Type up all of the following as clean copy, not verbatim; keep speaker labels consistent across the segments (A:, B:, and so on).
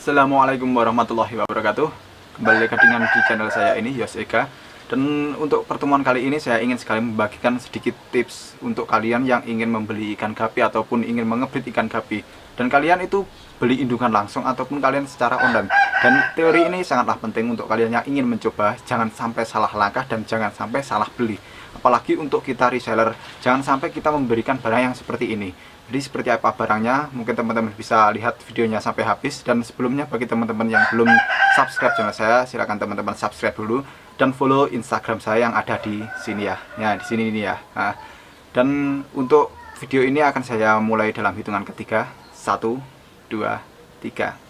A: Assalamualaikum warahmatullahi wabarakatuh. Kembali lagi dengan di channel saya ini, Yos Ega. Dan untuk pertemuan kali ini saya ingin sekali membagikan sedikit tips untuk kalian yang ingin membeli ikan gapi ataupun ingin mengebrit ikan gapi. Dan kalian itu beli indungan langsung ataupun kalian secara online. Dan teori ini sangatlah penting untuk kalian yang ingin mencoba. Jangan sampai salah langkah dan jangan sampai salah beli. Apalagi untuk kita reseller, jangan sampai kita memberikan barang yang seperti ini. Jadi seperti apa barangnya, mungkin teman-teman bisa lihat videonya sampai habis. Dan sebelumnya bagi teman-teman yang belum subscribe channel saya, silakan teman-teman subscribe dulu dan follow Instagram saya yang ada di sini ya. Ya, di sini ini ya. Nah, dan untuk video ini akan saya mulai dalam hitungan ketiga. 1, 2, 3.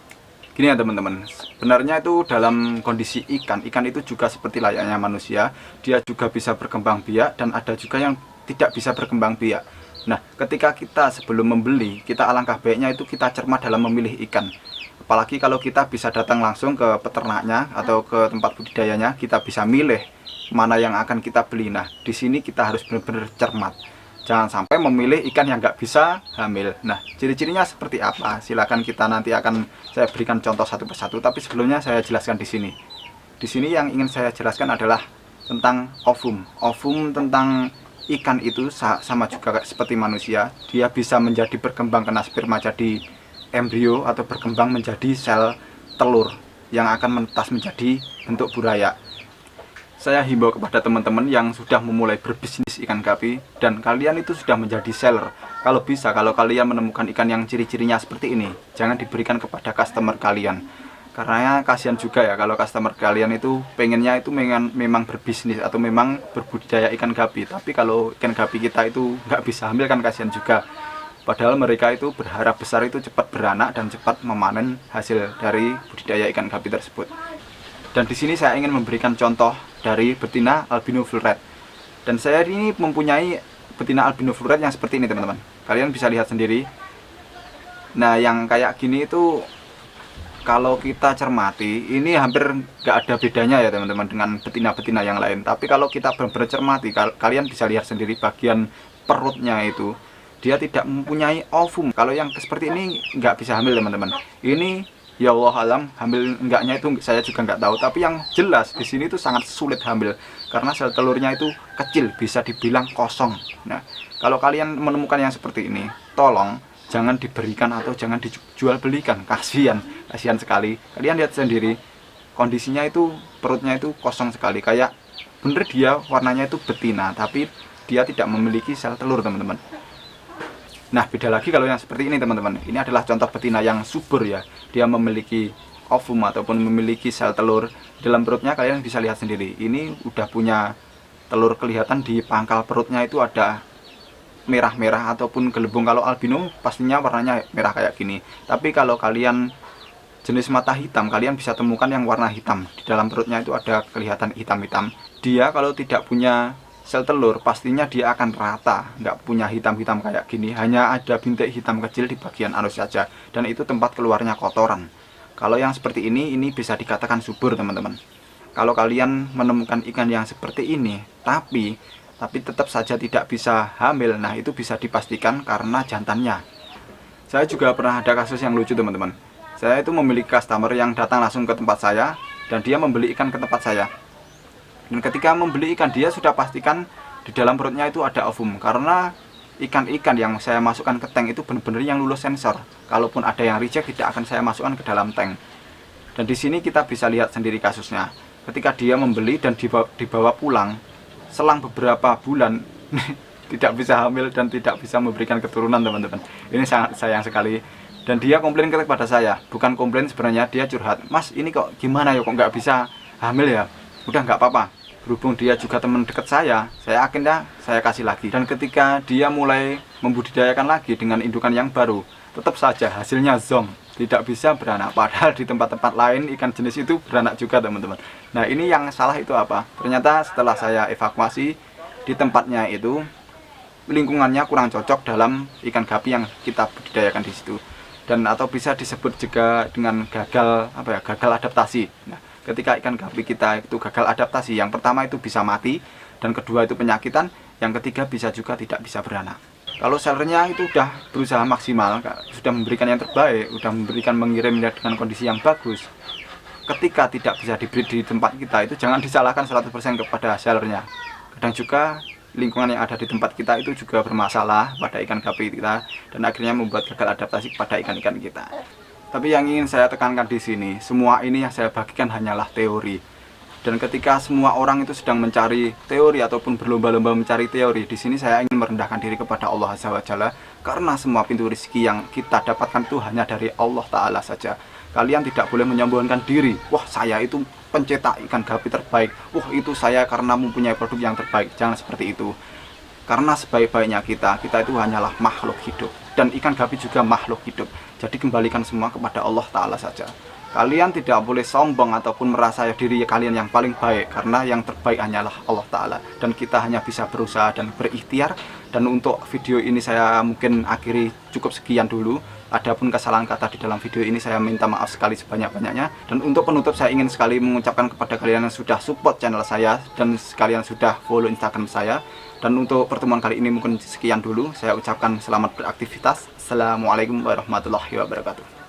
A: Gini ya teman-teman, sebenarnya itu dalam kondisi ikan itu juga seperti layaknya manusia. Dia juga bisa berkembang biak dan ada juga yang tidak bisa berkembang biak. Nah, ketika kita sebelum membeli, kita alangkah baiknya itu kita cermat dalam memilih ikan. Apalagi kalau kita bisa datang langsung ke peternaknya atau ke tempat budidayanya, kita bisa milih mana yang akan kita beli. Nah, di sini kita harus benar-benar cermat. Jangan sampai memilih ikan yang nggak bisa hamil. Nah, ciri-cirinya seperti apa? Silakan kita nanti akan saya berikan contoh satu persatu. Tapi sebelumnya saya jelaskan di sini. Di sini yang ingin saya jelaskan adalah tentang ovum. Ovum tentang ikan itu sama juga seperti manusia. Dia bisa menjadi berkembang kena sperma jadi embrio atau berkembang menjadi sel telur yang akan menetas menjadi bentuk buraya. Saya himbau kepada teman-teman yang sudah memulai berbisnis ikan gapi dan kalian itu sudah menjadi seller. Kalau bisa, kalau kalian menemukan ikan yang ciri-cirinya seperti ini, jangan diberikan kepada customer kalian. Karena kasihan juga ya kalau customer kalian itu pengennya itu memang berbisnis atau memang berbudidaya ikan gapi. Tapi kalau ikan gapi kita itu nggak bisa hamil kan kasihan juga. Padahal mereka itu berharap besar itu cepat beranak dan cepat memanen hasil dari budidaya ikan gapi tersebut. Dan di sini saya ingin memberikan contoh dari betina albino full red. Dan saya ini mempunyai betina albino full red yang seperti ini teman-teman. Kalian bisa lihat sendiri. Nah, yang kayak gini itu kalau kita cermati, ini hampir nggak ada bedanya ya teman-teman dengan betina-betina yang lain. Tapi kalau kita benar-benar cermati, kalian bisa lihat sendiri bagian perutnya itu, dia tidak mempunyai ovum. Kalau yang seperti ini nggak bisa hamil teman-teman. Ini ya Allah alam, hamil enggaknya itu saya juga nggak tahu. Tapi yang jelas di sini itu sangat sulit hamil karena sel telurnya itu kecil, bisa dibilang kosong. Nah, kalau kalian menemukan yang seperti ini, tolong jangan diberikan atau jangan dijual belikan, kasihan sekali. Kalian lihat sendiri kondisinya itu perutnya itu kosong sekali, kayak bener dia warnanya itu betina tapi dia tidak memiliki sel telur teman-teman. Nah, beda lagi kalau yang seperti ini teman-teman. Ini adalah contoh betina yang subur ya, dia memiliki ovum ataupun memiliki sel telur dalam perutnya. Kalian bisa lihat sendiri, ini udah punya telur, kelihatan di pangkal perutnya itu ada merah-merah ataupun gelembung. Kalau albino pastinya warnanya merah kayak gini. Tapi kalau kalian jenis mata hitam, kalian bisa temukan yang warna hitam. Di dalam perutnya itu ada kelihatan hitam-hitam. Dia kalau tidak punya sel telur, pastinya dia akan rata, nggak punya hitam-hitam kayak gini. Hanya ada bintik hitam kecil di bagian anus saja. Dan itu tempat keluarnya kotoran. Kalau yang seperti ini bisa dikatakan subur teman-teman. Kalau kalian menemukan ikan yang seperti ini, tapi tetap saja tidak bisa hamil, nah itu bisa dipastikan karena jantannya. Saya juga pernah ada kasus yang lucu teman-teman. Saya itu memiliki customer yang datang langsung ke tempat saya dan dia membeli ikan ke tempat saya. Dan ketika membeli ikan, dia sudah pastikan di dalam perutnya itu ada ovum, karena ikan-ikan yang saya masukkan ke tank itu benar-benar yang lulus sensor. Kalaupun ada yang reject, tidak akan saya masukkan ke dalam tank. Dan di sini kita bisa lihat sendiri kasusnya. Ketika dia membeli dan dibawa pulang, selang beberapa bulan tidak bisa hamil dan tidak bisa memberikan keturunan teman-teman. Ini sangat sayang sekali. Dan dia komplain kepada saya, bukan komplain sebenarnya, dia curhat, "Mas, ini kok gimana ya, kok nggak bisa hamil ya?" Udah nggak apa-apa, berhubung dia juga teman dekat saya akhirnya saya kasih lagi. Dan ketika dia mulai membudidayakan lagi dengan indukan yang baru, tetap saja hasilnya zong, tidak bisa beranak. Padahal di tempat-tempat lain ikan jenis itu beranak juga teman-teman. Nah, ini yang salah itu apa? Ternyata setelah saya evakuasi di tempatnya itu, lingkungannya kurang cocok dalam ikan gapi yang kita budidayakan di situ. Dan atau bisa disebut juga dengan gagal adaptasi. Nah, ketika ikan gapi kita itu gagal adaptasi, yang pertama itu bisa mati, dan kedua itu penyakitan, yang ketiga bisa juga tidak bisa beranak. Kalau sellernya itu udah berusaha maksimal, sudah memberikan yang terbaik, sudah memberikan mengirimnya dengan kondisi yang bagus, ketika tidak bisa diberi di tempat kita, itu jangan disalahkan 100% kepada sellernya. Kadang juga lingkungan yang ada di tempat kita itu juga bermasalah pada ikan gapi kita, dan akhirnya membuat gagal adaptasi kepada ikan-ikan kita. Tapi yang ingin saya tekankan di sini, semua ini yang saya bagikan hanyalah teori. Dan ketika semua orang itu sedang mencari teori ataupun berlomba-lomba mencari teori, di sini saya ingin merendahkan diri kepada Allah Azza wa Jalla, karena semua pintu rezeki yang kita dapatkan itu hanya dari Allah Ta'ala saja. Kalian tidak boleh menyombongkan diri, wah saya itu pencetak ikan gapi terbaik, wah itu saya karena mempunyai produk yang terbaik. Jangan seperti itu. Karena sebaik-baiknya kita itu hanyalah makhluk hidup, dan ikan gapi juga makhluk hidup. Jadi kembalikan semua kepada Allah Ta'ala saja. Kalian tidak boleh sombong ataupun merasa diri kalian yang paling baik, karena yang terbaik hanyalah Allah Ta'ala, dan kita hanya bisa berusaha dan berikhtiar. Dan untuk video ini saya mungkin akhiri cukup sekian dulu. Adapun kesalahan kata di dalam video ini saya minta maaf sekali sebanyak-banyaknya. Dan untuk penutup saya ingin sekali mengucapkan kepada kalian yang sudah support channel saya dan sekalian sudah follow Instagram saya. Dan untuk pertemuan kali ini mungkin sekian dulu. Saya ucapkan selamat beraktivitas. Assalamualaikum warahmatullahi wabarakatuh.